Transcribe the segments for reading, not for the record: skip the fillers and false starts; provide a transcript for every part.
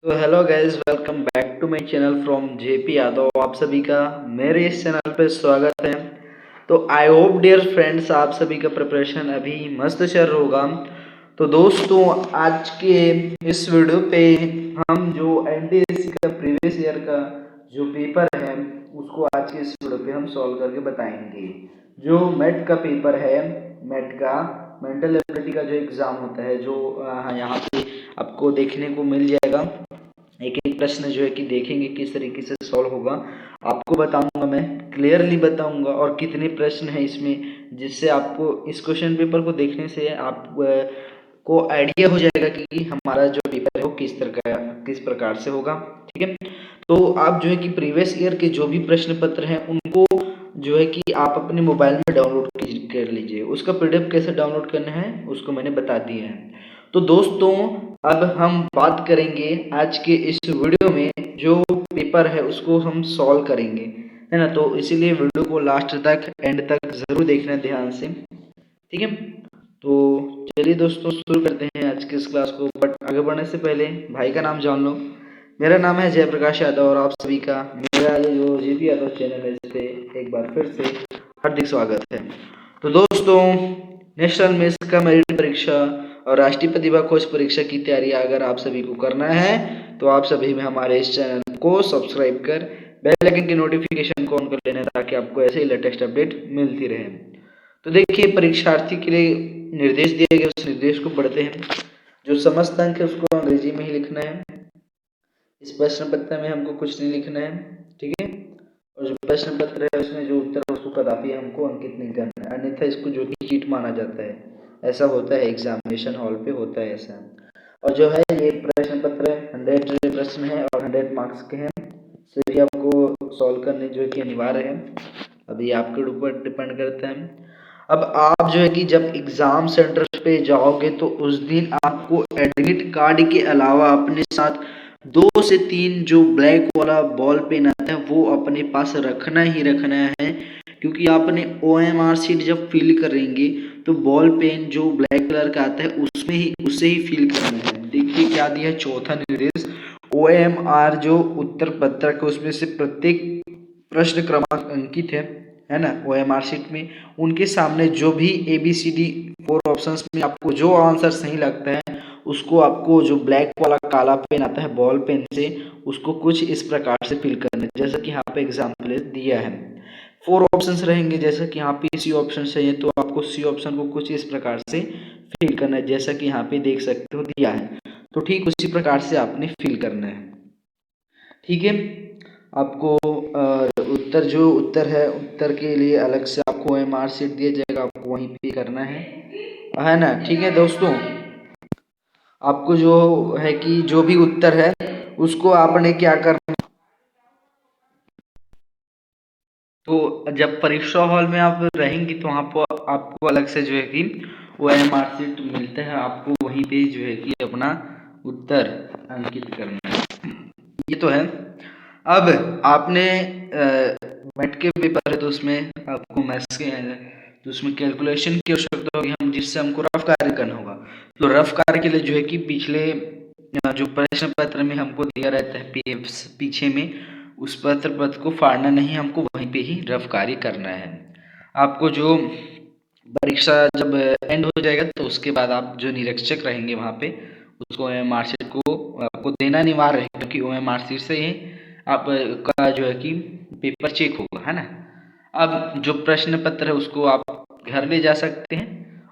तो hello guys, welcome back to my channel from JP Yadav. आप सभी का मेरे इस चैनल पे स्वागत है। तो आई होप डियर फ्रेंड्स, आप सभी का प्रिपरेशन अभी मस्त चल रहा होगा। तो दोस्तों, आज के इस वीडियो पे हम जो एनटीएससी का प्रीवियस ईयर का जो पेपर है उसको आज के इस वीडियो पे हम सॉल्व करके बताएंगे। जो मेट का पेपर है, मेट का मेंटल एबिलिटी का जो एग्ज़ाम होता है, जो यहाँ पे आपको देखने को मिल जाएगा। एक एक प्रश्न जो है कि देखेंगे किस तरीके से सॉल्व होगा, आपको बताऊंगा, मैं क्लियरली बताऊंगा। और कितने प्रश्न हैं इसमें, जिससे आपको इस क्वेश्चन पेपर को देखने से आप को आइडिया हो जाएगा कि हमारा जो पेपर है वो किस प्रकार से होगा। ठीक है, तो आप जो है कि प्रीवियस ईयर के जो भी प्रश्न पत्र हैं उनको जो है कि आप अपने मोबाइल में डाउनलोड कर लीजिए। उसका पीडीएफ कैसे डाउनलोड करना है उसको मैंने बता दिया है। तो दोस्तों, अब हम बात करेंगे आज के इस वीडियो में, जो पेपर है उसको हम सॉल्व करेंगे, है ना। तो इसीलिए वीडियो को लास्ट तक, एंड तक जरूर देखना ध्यान से। ठीक है, तो चलिए दोस्तों शुरू करते हैं आज के इस क्लास को। बट आगे बढ़ने से पहले भाई का नाम जान लो। मेरा नाम है जयप्रकाश यादव और आप सभी का मेरा ये जो जेपी यादव चैनल है इस पे एक बार फिर से हार्दिक स्वागत है। तो दोस्तों, नेशनल मिस का मेरिट परीक्षा और राष्ट्रीय प्रतिभा खोज परीक्षा की तैयारी अगर आप सभी को करना है तो आप सभी में हमारे इस चैनल को सब्सक्राइब कर बेल आइकन की नोटिफिकेशन को ऑन कर लेना, ताकि आपको ऐसे ही लेटेस्ट अपडेट मिलती रहे। तो देखिए, परीक्षार्थी के लिए निर्देश दिए गए, उस निर्देश को पढ़ते हैं। जो समस्त अंक है उसको अंग्रेजी में ही लिखना है। इस प्रश्न पत्र में हमको कुछ नहीं लिखना है, ठीक है। और जो प्रश्न पत्र है उसमें जो उत्तर है उसको कदापि हमको अंकित नहीं करना है, अन्यथा इसको जो कि चीट माना जाता है। ऐसा होता है, एग्जामिनेशन हॉल पे होता है ऐसा। और जो है ये प्रश्न पत्र 100 प्रश्न है और 100 मार्क्स के हैं। सभी आपको सॉल्व करने जो है कि अनिवार्य है। अभी आपके ऊपर डिपेंड करता है। अब आप जो है कि जब एग्जाम सेंटर पे जाओगे तो उस दिन आपको एडमिट कार्ड के अलावा अपने साथ 2 से 3 जो ब्लैक वाला बॉल पेन आता है वो अपने पास रखना ही रखना है, क्योंकि आपने OMR शीट जब फिल करेंगे तो बॉल पेन जो ब्लैक कलर का आता है उससे ही फिल करना है। देखिए क्या दिया है, चौथा निर्देश, OMR जो उत्तर पत्रक है उसमें से प्रत्येक प्रश्न क्रमांक अंकित है ना। OMR शीट में उनके सामने जो भी ABCD 4 ऑप्शंस में आपको जो आंसर सही लगता है उसको आपको जो ब्लैक वाला काला पेन आता है बॉल पेन से उसको कुछ इस प्रकार से फिल करना है, जैसा कि यहाँ पे एग्जाम्पल दिया है। 4 ऑप्शंस रहेंगे, जैसा कि यहाँ पे C ऑप्शन चाहिए तो आपको C ऑप्शन को कुछ इस प्रकार से फिल करना है, जैसा कि यहाँ पे देख सकते हो दिया है। तो ठीक उसी प्रकार से आपने फिल करना है, ठीक है। आपको उत्तर है, उत्तर के लिए अलग से आपको OMR शीट दिया जाएगा, आपको वहीं पे करना है ना। ठीक है दोस्तों, आपको जो है कि जो भी उत्तर है उसको आपने क्या करना, तो जब परीक्षा हॉल में आप रहेंगे तो वहाँ पर आपको अलग से जो है कि OMR शीट मिलता है, आपको वहीं पे जो है कि अपना उत्तर अंकित करना है। ये तो है। अब आपने मेट के पेपर है तो उसमें आपको मैथ्स के हैं तो उसमें कैलकुलेशन की आवश्यकता होगी, जिससे हमको रफ कार्य करना होगा। तो रफ कार्य के लिए जो है कि पिछले जो प्रश्न पत्र में हमको दिया रहता है पीछे में, उस पत्र को फाड़ना नहीं, हमको वहीं पे ही रफ कार्य करना है। आपको जो परीक्षा जब एंड हो जाएगा तो उसके बाद आप जो निरीक्षक रहेंगे वहाँ पे उसको OMR शीट को आपको देना अनिवार्य है, क्योंकि OMR शीट से ही आपका जो है कि पेपर चेक होगा, है ना। अब जो प्रश्न पत्र है उसको आप घर ले जा सकते हैं,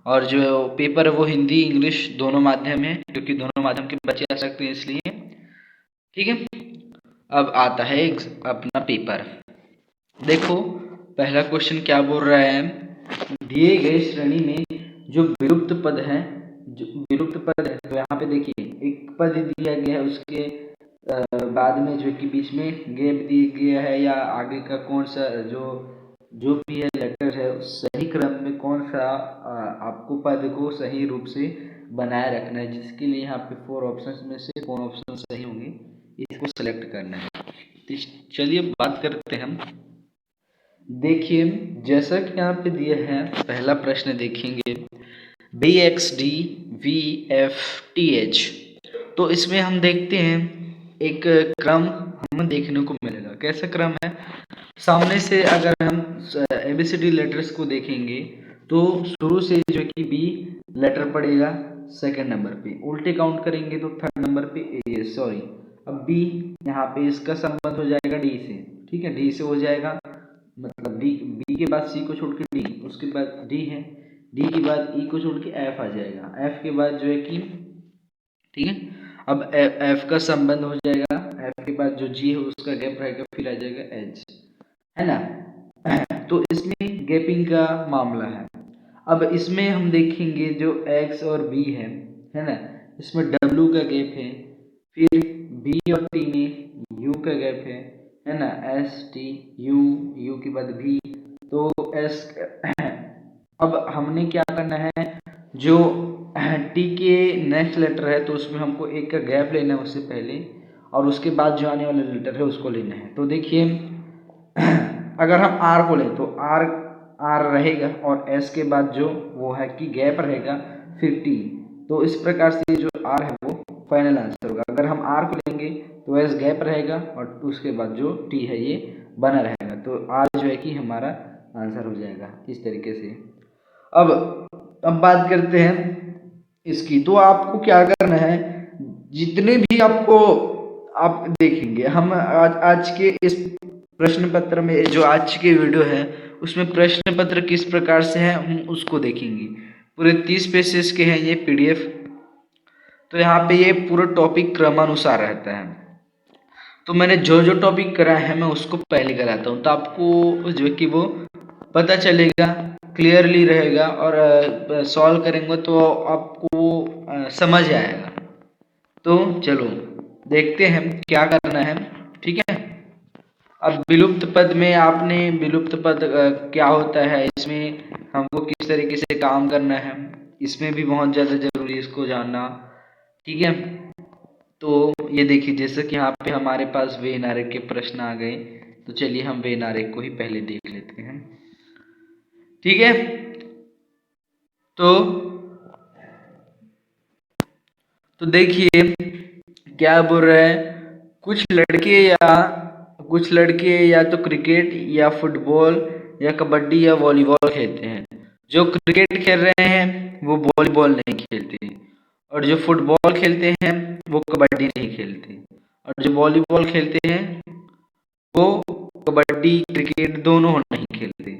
और जो पेपर है वो हिंदी इंग्लिश दोनों माध्यम है, क्योंकि दोनों माध्यम के बच्चे आ सकते हैं इसलिए, ठीक है। अब आता है अपना पेपर। देखो पहला क्वेश्चन क्या बोल रहा है, दिए गए श्रेणी में जो विलुप्त पद है, तो यहाँ पे देखिए एक पद दिया गया है, उसके बाद में जो कि बीच में गैप दिया गया है, या आगे का कौन सा जो भी है लेटर है उस सही क्रम में कौन सा आपको पद को सही रूप से बनाए रखना है, जिसके लिए यहाँ पे 4 ऑप्शंस में से कौन ऑप्शन सही होंगे इसको सेलेक्ट करना है। तो चलिए बात करते हैं हम। देखिए जैसा कि यहाँ पे दिया है, पहला प्रश्न देखेंगे BXD VFTH। तो इसमें हम देखते हैं एक क्रम हमें देखने को मिलेगा। कैसा क्रम है? सामने से अगर हम ABCD लेटर्स को देखेंगे तो शुरू से जो है कि बी लेटर पड़ेगा सेकंड नंबर पे, उल्टे काउंट करेंगे तो थर्ड नंबर पे ए, सॉरी अब बी यहाँ पे इसका संबंध हो जाएगा डी से, ठीक है, डी से हो जाएगा, मतलब बी के बाद सी को छोड़ के डी, उसके बाद डी है, डी के बाद ई को छोड़ के एफ आ जाएगा, एफ के बाद जो है कि, ठीक है, अब एफ का संबंध हो जाएगा, एफ के बाद जो जी है उसका गैप रहेगा, फिर आ जाएगा एच, है ना। तो इसमें गैपिंग का मामला है। अब इसमें हम देखेंगे जो एक्स और बी है ना, इसमें डब्ल्यू का गैप है, फिर बी और टी में यू का गैप है ना, एस टी यू, यू के बाद भी, तो एस। अब हमने क्या करना है, जो टी के नेक्स्ट लेटर है तो उसमें हमको एक का गैप लेना है उससे पहले, और उसके बाद जो आने वाला लेटर है उसको लेना है। तो देखिए अगर हम आर को लें तो आर रहेगा और एस के बाद जो वो है कि गैप रहेगा, फिर टी, तो इस प्रकार से जो आर है वो फाइनल आंसर होगा। अगर हम आर को लेंगे तो एस गैप रहेगा और उसके बाद जो टी है ये बना रहेगा, तो आर जो है कि हमारा आंसर हो जाएगा इस तरीके से। अब बात करते हैं इसकी, तो आपको क्या करना है, जितने भी आपको आप देखेंगे, हम आज के इस प्रश्न पत्र में, जो आज के वीडियो है उसमें प्रश्न पत्र किस प्रकार से है हम उसको देखेंगे। पूरे 30 पेजेस के हैं ये PDF। तो यहाँ पे ये पूरा टॉपिक क्रमानुसार रहता है, तो मैंने जो जो टॉपिक करा है मैं उसको पहले कराता हूँ, तो आपको जो है कि वो पता चलेगा, क्लियरली रहेगा, और सॉल्व करेंगे तो आपको समझ आएगा। तो चलो देखते हैं क्या करना है, ठीक है। अब विलुप्त पद में आपने विलुप्त पद क्या होता है, इसमें हमको किस तरीके से काम करना है, इसमें भी बहुत ज़्यादा जरूरी है इसको जानना, ठीक है। तो ये देखिए जैसे कि यहाँ पे हमारे पास वे नारे के प्रश्न आ गए, तो चलिए हम वे नारे को ही पहले देख लेते हैं, ठीक है। तो देखिए क्या बोल रहे हैं, कुछ लड़के या तो क्रिकेट या फुटबॉल या कबड्डी या वॉलीबॉल खेलते हैं, जो क्रिकेट खेल रहे हैं वो वॉलीबॉल नहीं खेलते, और जो फुटबॉल खेलते हैं वो कबड्डी नहीं खेलते, और जो वॉलीबॉल खेलते हैं वो कबड्डी क्रिकेट दोनों नहीं खेलते।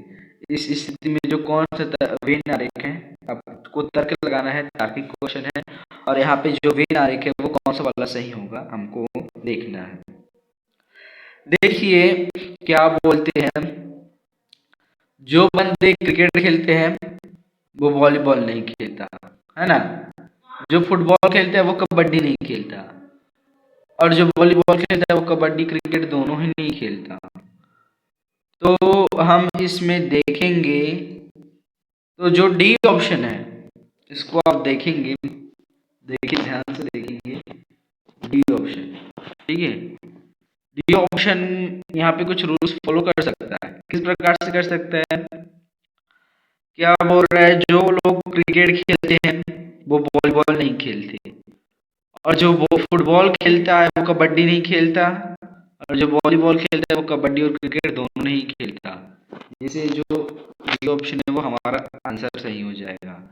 इस स्थिति में जो कौन सा वे नारेख है आपको तर्क लगाना है, तार्किक क्वेश्चन है, और यहाँ पे जो वे नारेख है वो कौन सा वाला सही होगा हमको देखना है। देखिए क्या बोलते हैं, जो बंदे क्रिकेट खेलते हैं वो वॉलीबॉल नहीं खेलता, है ना, जो फुटबॉल खेलता है वो कबड्डी नहीं खेलता, और जो वॉलीबॉल खेलता है वो कबड्डी क्रिकेट दोनों ही नहीं खेलता। तो हम इसमें देखेंगे तो जो डी ऑप्शन है इसको आप देखेंगे, देखिए ध्यान से देखेंगे, डी ऑप्शन, ठीक है। डी ऑप्शन यहाँ पे कुछ रूल्स फॉलो कर सकता है, किस प्रकार से कर सकता है, क्या बोल रहा है, जो लोग क्रिकेट खेलते हैं वो वॉलीबॉल नहीं खेलते, और जो वो फुटबॉल खेलता है वो कबड्डी नहीं खेलता, और जो वॉलीबॉल खेलता है वो कबड्डी और क्रिकेट दोनों नहीं खेलता। जिसे जो डी ऑप्शन है वो हमारा आंसर सही हो जाएगा।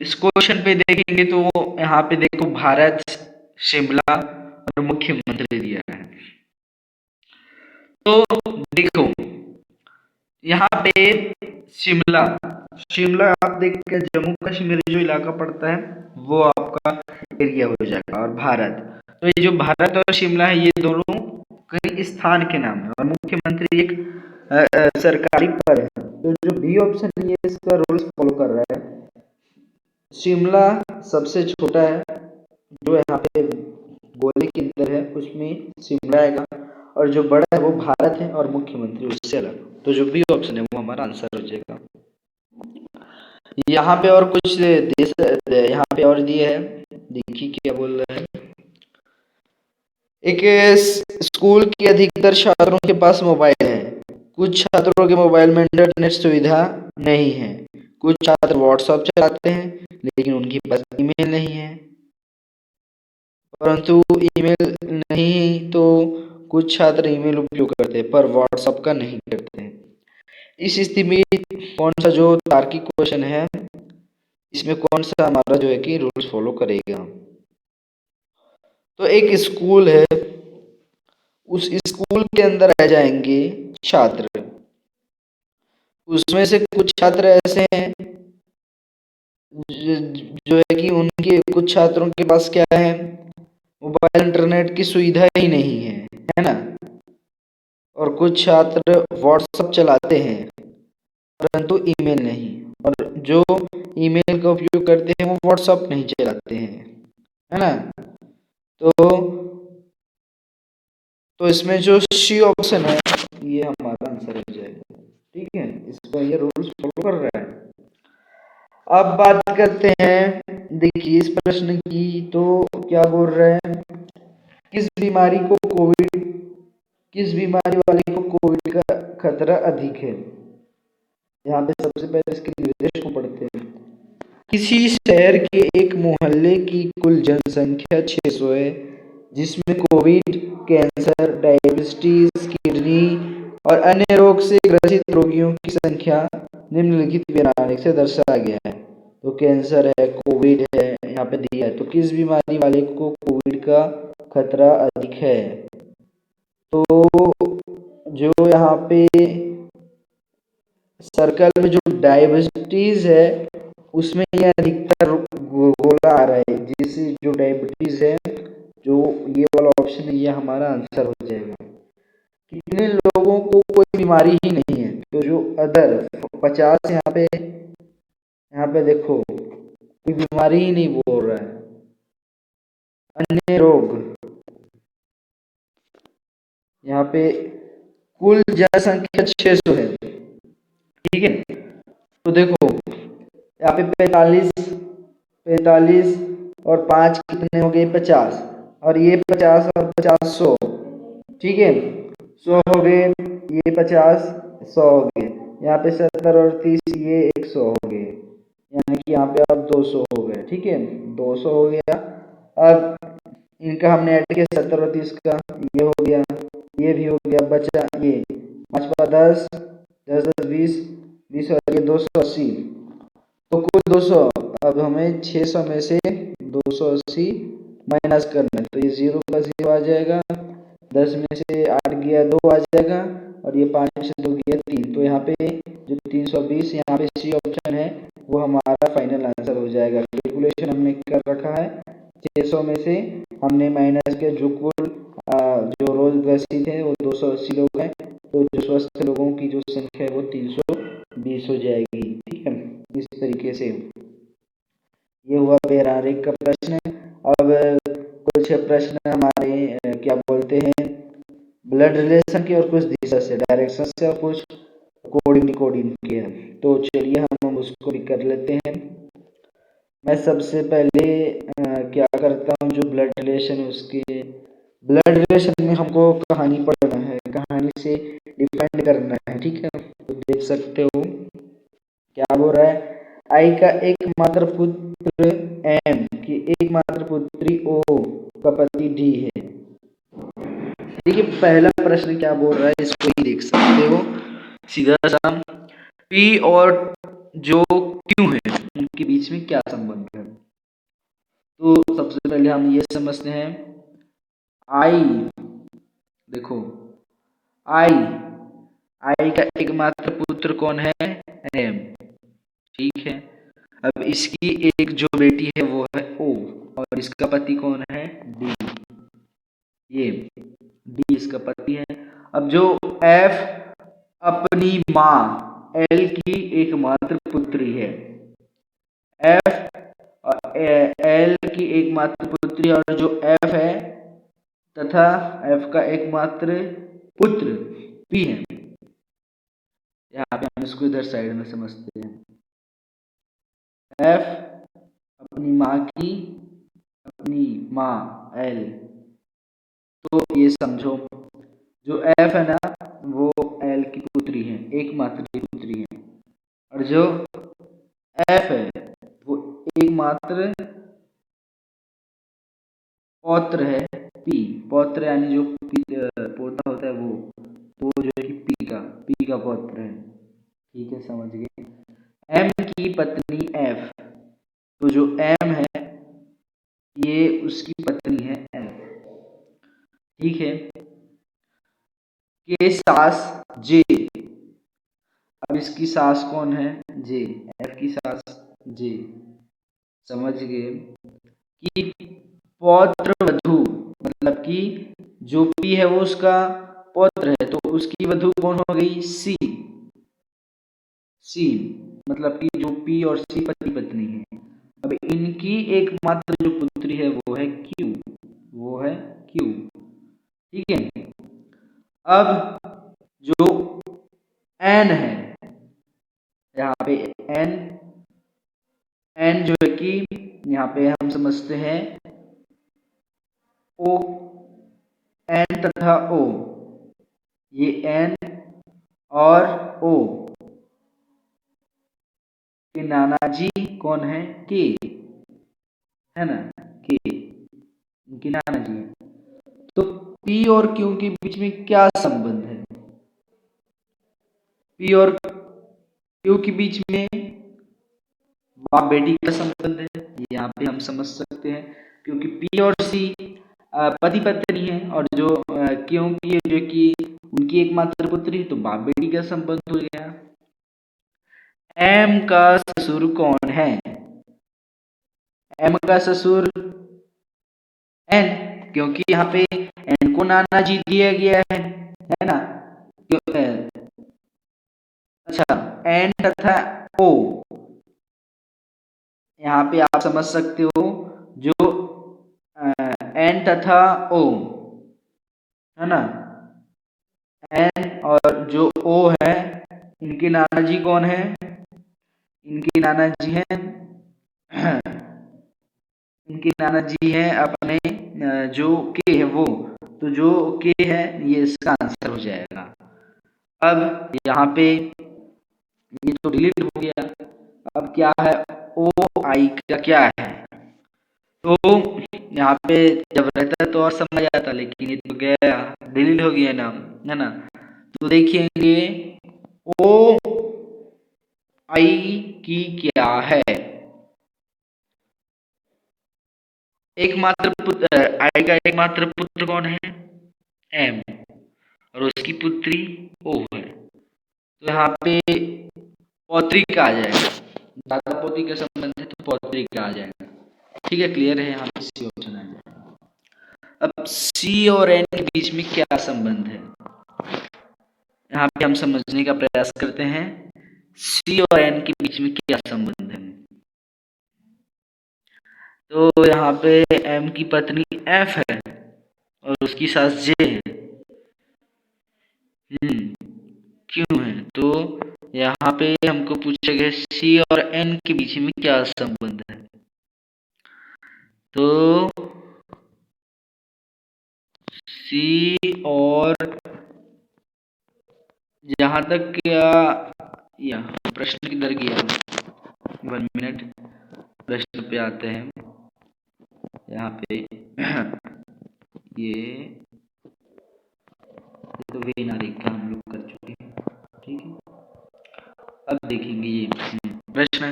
इस क्वेश्चन पे देखेंगे तो यहाँ पे देखो भारत, शिमला और मुख्यमंत्री दिया है। तो देखो यहाँ पे शिमला आप देख के जम्मू कश्मीर जो इलाका पड़ता है वो आपका एरिया हो जाएगा, और भारत, तो ये जो भारत और शिमला है ये दोनों कई स्थान के नाम है, और मुख्यमंत्री एक सरकारी पद है। तो जो बी ऑप्शन ये इसका रूल्स फॉलो कर रहा है, शिमला सबसे छोटा है, जो यहाँ पे गोले के अंदर है उसमें शिमला आएगा, और जो बड़ा है वो भारत है, और मुख्यमंत्री उससे अलग, तो जो बी ऑप्शन है वो हमारा आंसर हो जाएगा। यहाँ पे और कुछ देश यहाँ पे और दिए है, देखिए क्या बोल रहा है, एक स्कूल के अधिकतर छात्रों के पास मोबाइल है, कुछ छात्रों के मोबाइल में इंटरनेट सुविधा नहीं है, कुछ छात्र व्हाट्सएप चलाते हैं लेकिन उनके पास ईमेल नहीं है, परंतु ईमेल नहीं, तो कुछ छात्र ईमेल उपयोग करते हैं पर व्हाट्सएप का नहीं करते हैं। इस स्थिति में कौन सा जो तार्किक क्वेश्चन है, इसमें कौन सा हमारा जो है कि रूल्स फॉलो करेगा। तो एक स्कूल है, उस स्कूल के अंदर रह जाएंगे छात्र। उसमें से कुछ छात्र ऐसे हैं जो है कि उनके कुछ छात्रों के पास क्या है, मोबाइल इंटरनेट की सुविधा ही नहीं है ना। और कुछ छात्र व्हाट्सएप चलाते हैं परंतु ईमेल नहीं, और जो ईमेल का उपयोग करते हैं वो व्हाट्सएप नहीं चलाते हैं, है ना। तो इसमें जो सी ऑप्शन है ये हमारा आंसर हो जाएगा। ठीक है, इसको ये रूल्स फॉलो कर रहा है। अब बात करते हैं, देखिए इस प्रश्न की, तो क्या बोल रहे हैं, किस बीमारी को कोविड किस बीमारी वाले को कोविड का खतरा अधिक है। यहाँ पे सबसे पहले इसके निर्देश को पढ़ते हैं। किसी शहर के एक मोहल्ले की कुल जनसंख्या 600 है, जिसमें कोविड, कैंसर, डायबिटीज, किडनी और अन्य रोग से ग्रसित रोगियों की संख्या निम्नलिखित बीमारी से दर्शाया गया है। तो कैंसर है, कोविड है, यहाँ पे दिया है। तो किस बीमारी वाले को कोविड का खतरा अधिक है, तो जो यहाँ पे सर्कल में जो डायबिटीज है उसमें यह अधिकतर गोला आ रहा है, जिससे जो डायबिटीज है, जो ये वाला ऑप्शन है, ये हमारा आंसर हो जाएगा। कितने लोगों को कोई बीमारी ही नहीं है, तो जो अदर 50, यहाँ पे देखो कोई बीमारी ही नहीं बोल रहा है, अन्य रोग। यहाँ पे कुल जनसंख्या 600 है, ठीक है। तो देखो यहाँ पे 45 और 5 कितने हो गए, 50, और ये 50 और 50 100, ठीक है, 100 हो गए, ये 50 100 हो गए, यहाँ पे 70 और 30 ये 100 हो गए, यानी कि यहाँ पे अब 200 हो गए, ठीक है, 200 हो गया। अब इनका हमने ऐड किया 70 और 30 का, ये हो गया, ये भी हो गया, बचा ये 5 5 10 10 10 20 20 और ये 280, तो कुल 200। अब हमें 600 में से 280 माइनस करना है, तो ये 0 का 0 आ जाएगा, 10 में से 8 गया 2 आ जाएगा, और ये 5 में से 2 गया 3। तो यहाँ पे जो 320 यहाँ पे सी ऑप्शन है वो हमारा फाइनल आंसर हो जाएगा। कैलकुलेशन हमने कर रखा है, 600 में से हमने माइनस किया, जो कुल जो रोज ग्रसित है वो 280 लोग हैं, तो जो स्वस्थ लोगों की जो संख्या है वो 320 हो जाएगी। ठीक है, इस तरीके से ये हुआ व्यवहारिक का प्रश्न। अब कुछ प्रश्न हमारे क्या बोलते हैं, ब्लड रिलेशन के, और कुछ दिशा से, डायरेक्शन से, और कुछ कोडिंग डिकोडिंग के हैं। तो चलिए हम उसको भी कर लेते हैं। मैं सबसे पहले क्या करता हूँ, जो ब्लड रिलेशन है उसके, ब्लड रिलेशन में हमको कहानी पढ़ना है, कहानी से डिफाइन करना है, ठीक है। तो देख सकते हो क्या बोल रहा है, आई का एकमात्र पुत्र एम की एकमात्र पुत्री ओ का पति डी है। देखिए पहला प्रश्न क्या बोल रहा है, इसको ही देख सकते हो सीधा सा, पी और जो क्यू है उनके बीच में क्या संबंध है। तो सबसे पहले हम ये समझते हैं, आई, देखो आई आई का एकमात्र पुत्र कौन है, एम, ठीक है। अब इसकी एक जो बेटी है वो है ओ, और इसका पति कौन है, डी, ये डी इसका पति है। अब जो एफ अपनी माँ एल की एकमात्र पुत्री है, एफ एल की एकमात्र पुत्री, और जो एफ है तथा एफ का एकमात्र पुत्र पी है। यहाँ पे हम इसको इधर साइड में समझते हैं, एफ अपनी माँ एल, तो ये समझो जो एफ है ना वो एल की पुत्री है, एकमात्र पुत्री है, और जो एफ है वो एकमात्र पौत्र है पी, पौत्र यानी जो पौधा होता है वो, तो जो है कि पी का पौत्र है। ठीक है, समझ गए। एम की पत्नी एफ, तो जो एम है ये उसकी पत्नी है एफ। ठीक है। के सास जे, अब इसकी सास कौन है? जे, एफ की सास जे। समझ गए कि पौत्र वधु, मतलब कि जो पी है वो उसका पौत्र है, तो उसकी वधु कौन हो गई? सी। सी मतलब कि जो पी और सी पति पत्नी है। अब इनकी एकमात्र जो पुत्री है वो है क्यू, वो है क्यू। ठीक है। अब जो एन है, यहाँ पे एन, एन जो है कि यहाँ पे हम समझते हैं ओ, एन तथा ओ, ये एन और ओ के नाना जी कौन है? के, है ना, के इनके नाना जी है। तो पी और क्यू के बीच में क्या संबंध है? पी और क्यू के बीच में बाप बेटी का संबंध है, यहाँ पे हम समझ सकते हैं, क्योंकि पी और सी पति पत्नी है, और जो क्योंकि जो कि उनकी एकमात्र पुत्री है, तो बाप बेटी का संबंध हो गया। एम का ससुर कौन है? एम का ससुर एन, क्योंकि यहाँ पे एन को नाना जी दिया गया है ना। अच्छा, एन तथा ओ, यहाँ पे आप समझ सकते हो, जो एन तथा ओ है ना, एन और जो ओ है, इनके नाना जी कौन है? इनके नाना जी हैं इनके नाना जी हैं अपने जो के है वो, तो जो के है ये इसका आंसर हो जाएगा। अब यहाँ पे ये तो डिलीट हो गया, अब क्या है? ओ आई का क्या है? तो यहाँ पे जब रहता है तो और समझ आता, लेकिन ये तो गया, डिलीट हो गया नाम, है ना। तो देखेंगे ओ आई की क्या है? एकमात्र पुत्र, आई का एकमात्र पुत्र कौन है? एम, और उसकी पुत्री ओ है। तो यहाँ पे पौत्रिक आ जाएगा, दादा पोती का संबंध है तो पौत्रिक आ जाएगा। ठीक है, क्लियर है? यहाँ पे सी ऑप्शन आ जाएगा। अब सी और एन के बीच में क्या संबंध है, यहाँ पे हम समझने का प्रयास करते हैं। सी और एन के बीच में क्या संबंध है? तो यहाँ पे एम की पत्नी एफ है और उसकी सास जे है। क्यों है? तो यहाँ पे हमको पूछा गया सी और एन के बीच में क्या संबंध है। तो सी और, जहाँ तक क्या, या प्रश्न किधर गया? 1 मिनट, प्रश्न पे आते हैं। यहाँ पे ये तो वेन आरेखा हम लोग कर चुके हैं। ठीक है, अब देखेंगे ये प्रश्न,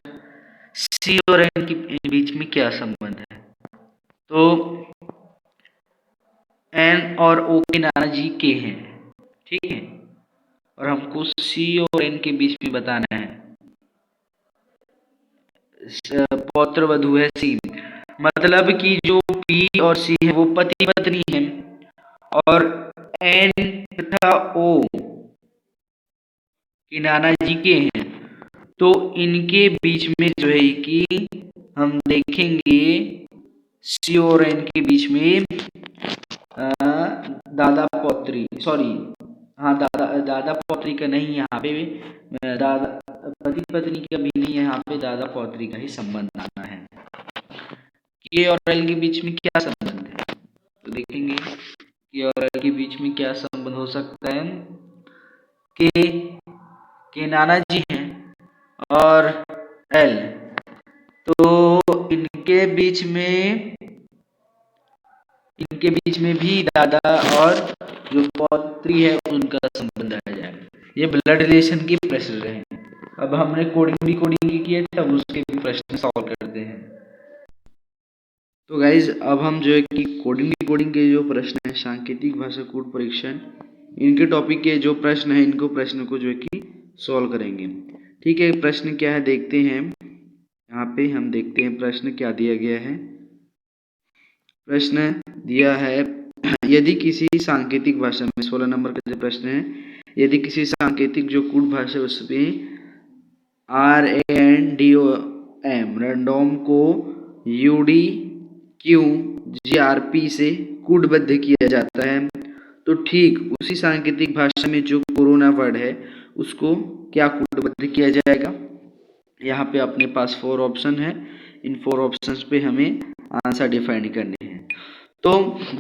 सी और एन के बीच में क्या संबंध है। तो एन और ओ के नाना जी के हैं, ठीक है, और हमको सी और एन के बीच में बताना है। पौत्र वधु है सी, मतलब कि जो पी और सी है वो पति पत्नी है, और एन तथा ओ के नाना जी के हैं, तो इनके बीच में जो है कि हम देखेंगे सी और एन के बीच में दादा पौत्री, सॉरी, हाँ, दादा पौत्री का नहीं, यहाँ पे दादा पति पत्नी का भी नहीं है, यहाँ पे दादा पौत्री का ही संबंध आना है। के और एल के बीच में क्या संबंध है, तो देखेंगे के और एल के बीच में क्या संबंध हो सकता है। के नाना जी हैं और एल, तो इनके बीच में इनके बीच में भी दादा और जो पौत्री है उनका संबंध आ जाएगा। ये ब्लड रिलेशन के प्रश्न रहे। अब हमने कोडिंग की है, तब उसके भी प्रश्न सॉल्व करते हैं। तो गाइज अब हम जो है कि कोडिंग के जो प्रश्न है, सांकेतिक भाषा कोड परीक्षण, इनके टॉपिक के जो प्रश्न है, इनको प्रश्न को जो है कि सॉल्व करेंगे। ठीक है, प्रश्न क्या है देखते हैं। यहाँ पे हम देखते हैं प्रश्न क्या दिया गया है। प्रश्न दिया है यदि किसी सांकेतिक भाषा में 16 नंबर का जो प्रश्न है, यदि किसी सांकेतिक जो कोड भाषा उसमें RANDOM रैंडम को UDQGRP से कूटबद्ध किया जाता है, तो ठीक उसी सांकेतिक भाषा में जो कोरोना वर्ड है उसको क्या कूटबद्ध किया जाएगा। यहाँ पे अपने पास 4 ऑप्शन है। इन 4 ऑप्शंस पे हमें आंसर डिफाइन करने हैं। तो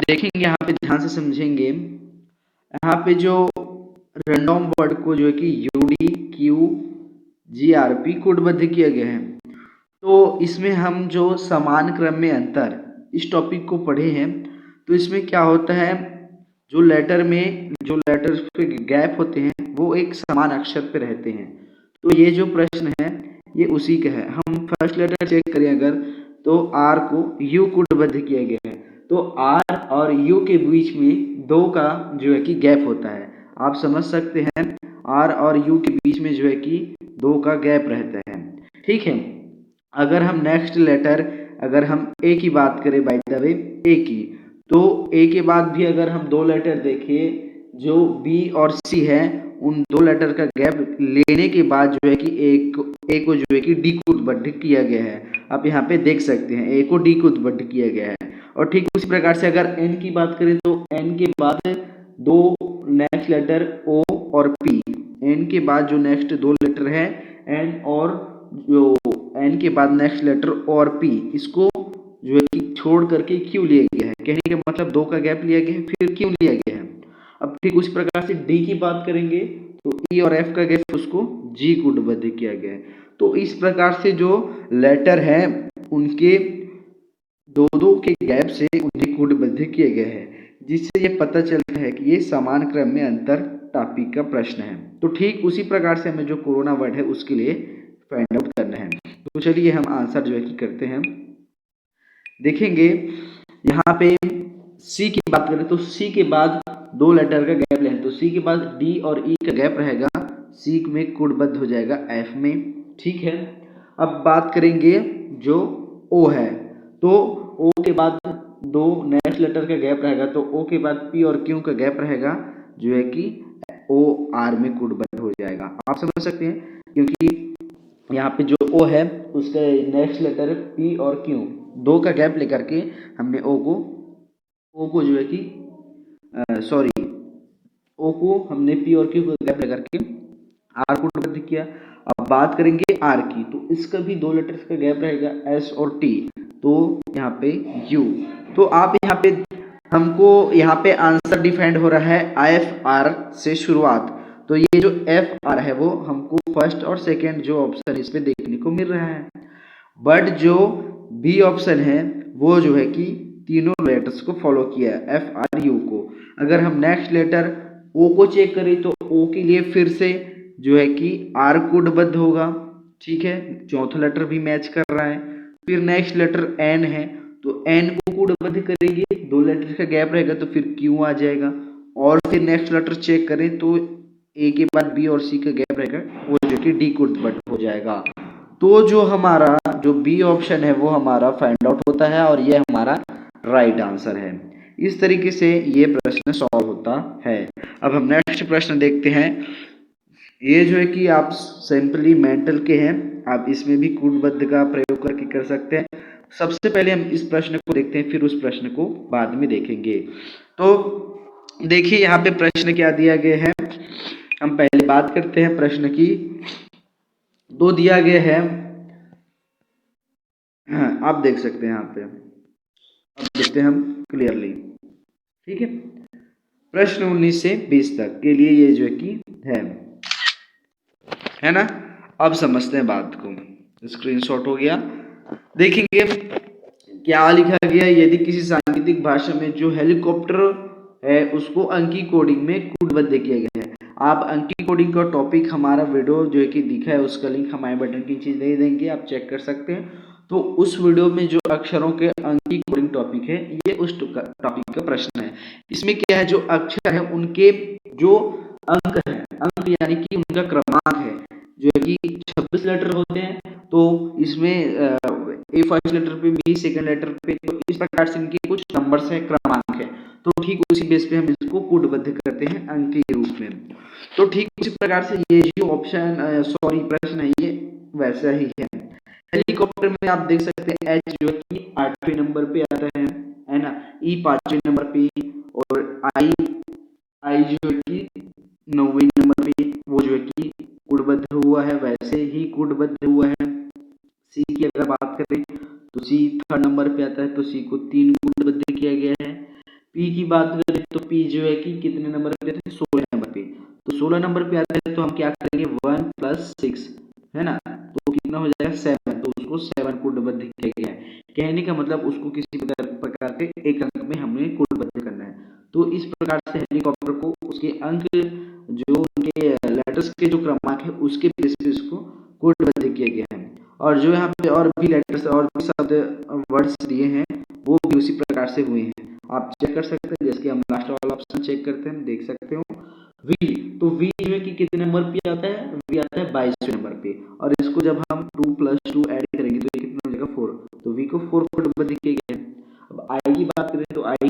देखेंगे यहाँ पे, ध्यान से समझेंगे। यहाँ पे जो रैंडम वर्ड को जो है कि UDQGRP कोडबद्ध किया गया है, तो इसमें हम जो समान क्रम में अंतर इस टॉपिक को पढ़े हैं, तो इसमें क्या होता है, जो लेटर पे गैप होते हैं वो एक समान अक्षर पे रहते हैं। तो ये जो प्रश्न है ये उसी का है। हम फर्स्ट लेटर चेक करें अगर, तो आर को यू कोडबद्ध किया गया है, तो आर और यू के बीच में 2 का जो है कि गैप होता है। आप समझ सकते हैं, आर और यू के बीच में जो है कि 2 का गैप रहता है। ठीक है, अगर हम नेक्स्ट लेटर, अगर हम ए की बात करें, बाय द वे ए की, तो ए के बाद भी अगर हम 2 लेटर देखें, जो बी और सी है, उन 2 लेटर का गैप लेने के बाद जो है कि ए को जो है कि डी कोडबद्ध किया गया है। आप यहाँ पे देख सकते हैं ए को डी कोडबद्ध किया गया है। और ठीक उसी प्रकार से अगर एन की बात करें, तो एन के बाद 2 नेक्स्ट लेटर ओ और पी, एन के बाद जो नेक्स्ट 2 लेटर है एन, और जो एन के बाद नेक्स्ट लेटर और पी, इसको जो है कि छोड़ करके क्यों लिया गया है। कहने का मतलब 2 का गैप लिया गया है, फिर क्यों लिया गया है। अब ठीक उस प्रकार से डी की बात करेंगे, तो ई और एफ का गैप उसको जी कोडबद्ध किया गया है। तो इस प्रकार से जो लेटर है उनके 2 के गैप से उन्हें कोडबद्ध किया गया है, जिससे ये पता चलता है कि ये समान क्रम में अंतर टॉपिक का प्रश्न है। तो ठीक उसी प्रकार से हमें जो कोरोना वर्ड है उसके लिए फाइंड आउट करना है। तो चलिए हम आंसर जो है कि करते हैं। देखेंगे यहाँ पे सी की बात करें, तो सी के बाद 2 लेटर का गैप लें, तो सी के बाद डी और ई का गैप रहेगा, सी में कोडबद्ध हो जाएगा एफ में। ठीक है, अब बात करेंगे जो ओ है, तो ओ के बाद 2 नेक्स्ट लेटर का गैप रहेगा, तो ओ के बाद पी और क्यू का गैप रहेगा, जो है कि ओ आर में कोडबद्ध हो जाएगा। आप समझ सकते हैं, क्योंकि यहाँ पे जो ओ है उसका नेक्स्ट लेटर पी और क्यू, 2 का गैप लेकर के हमने ओ को जो है कि ओ को हमने पी और क्यू को गैप लेकर के आर को कोडबद्ध किया। अब बात करेंगे आर की, तो इसका भी 2 लेटर्स का गैप रहेगा, एस और टी, तो यहाँ पे यू। तो आप यहाँ पे, हमको यहाँ पे आंसर डिफाइंड हो रहा है आई एफ आर से शुरुआत, तो ये जो एफ आर है वो हमको फर्स्ट और सेकेंड जो ऑप्शन इस पे देखने को मिल रहा है। बट जो बी ऑप्शन है वो जो है कि तीनों लेटर्स को फॉलो किया है, एफ आर यू को। अगर हम नेक्स्ट लेटर ओ को चेक करें, तो ओ के लिए फिर से जो है कि आर कोडबद्ध होगा। ठीक है, चौथा लेटर भी मैच कर रहा है। फिर नेक्स्ट लेटर एन है, तो एन को कोडबद्ध करेंगे, 2 लेटर का गैप रहेगा, तो फिर क्यू आ जाएगा। और फिर नेक्स्ट लेटर चेक करें, तो ए के बाद बी और सी का गैप रहेगा, वो जो कि डी कोडबद्ध हो जाएगा। तो जो हमारा जो बी ऑप्शन है वो हमारा फाइंड आउट होता है, और ये हमारा राइट आंसर है। इस तरीके से ये प्रश्न सॉल्व होता है। अब हम नेक्स्ट प्रश्न देखते हैं। ये जो है कि आप सिंपली मेंटल के हैं, आप इसमें भी कोडबद्ध का प्रयोग करके कर सकते हैं। सबसे पहले हम इस प्रश्न को देखते हैं, फिर उस प्रश्न को बाद में देखेंगे। तो देखिए यहाँ पे प्रश्न क्या दिया गया है, हम पहले बात करते हैं प्रश्न की। 2 दिया गया है, हाँ, आप देख सकते हैं यहाँ पे, अब देखते हैं हम क्लियरली। ठीक है, प्रश्न 19 से 20 तक के लिए ये जो है कि है ना। अब समझते हैं बात को। स्क्रीनशॉट हो गया। देखेंगे क्या लिखा गया, यदि किसी सांकेतिक भाषा में जो हेलीकॉप्टर है उसको अंकी कोडिंग में कूटबद्ध किया गया है। आप अंकी कोडिंग का टॉपिक हमारा वीडियो जो है कि दिखा है, उसका लिंक हम आई बटन की चीज दे देंगे, आप चेक कर सकते हैं। तो उस वीडियो में जो अक्षरों के अंकी कोडिंग टॉपिक है, ये उस टॉपिक का प्रश्न है। इसमें क्या है, जो अक्षर है उनके जो अंक है, अंक यानी कि उनका क्रमांक है, जो है कि 26 लेटर होते हैं। तो इसमें ए फर्स्ट लेटर पे, बी सेकंड लेटर पे, तो इस प्रकार से इनके कुछ नंबर्स है, क्रमांक है। तो ठीक उसी बेस पे हम इसको कूटबद्ध करते हैं अंक के रूप में। तो ठीक उसी प्रकार से ये जो ऑप्शन सॉरी प्रश्न है, ये वैसा ही है। हेलीकॉप्टर में आप देख सकते हैं एच जो कि 8वें नंबर पे आता है ना, ई 5वें नंबर पे, और आई आई जो है कि 9वें नंबर पे वो जो है कि कूटबद्ध हुआ है, वैसे ही कूटबद्ध हुआ है। सी की अगर बात करें तो सी 3rd नंबर पे आता है, तो सी को 3 कूटबद्ध किया गया है। पी की बात करें तो पी जो है कि कितने नंबर पे आता है, 16 नंबर पे। तो 16 नंबर पे आता है तो हम क्या करेंगे, 1 + 6 है ना, तो कितना हो जाएगा 7, तो उसको 7 कूटबद्ध किया गया है। कहने का मतलब उसको किसी प्रकार के एक अंक में हमने कूटबद्ध करना है। तो इस प्रकार से हेलीकॉप्टर को उसके अंक, जो उनके लेटर्स के जो क्रमांक है उसके बेसिस पे उसको कूटबद्ध किया गया है। और जो यहाँ पे और भी लेटर्स और भी शब्द वर्ड्स दिए हैं, वो भी उसी प्रकार से हुए हैं। आप चेक कर सकते हैं, जैसे कि हम लास्ट वाला ऑप्शन चेक करते हैं, देख सकते हो वी। तो वी जो है कि कितने नंबर पे आता है, वी आता है 22वें नंबर पे। और इसको जब हम 2 + 2 ऐड करेंगे तो ये कितना हो जाएगा 4, तो वी को 4 कूटबद्ध किया गया है। अब आई की बात करें तो आई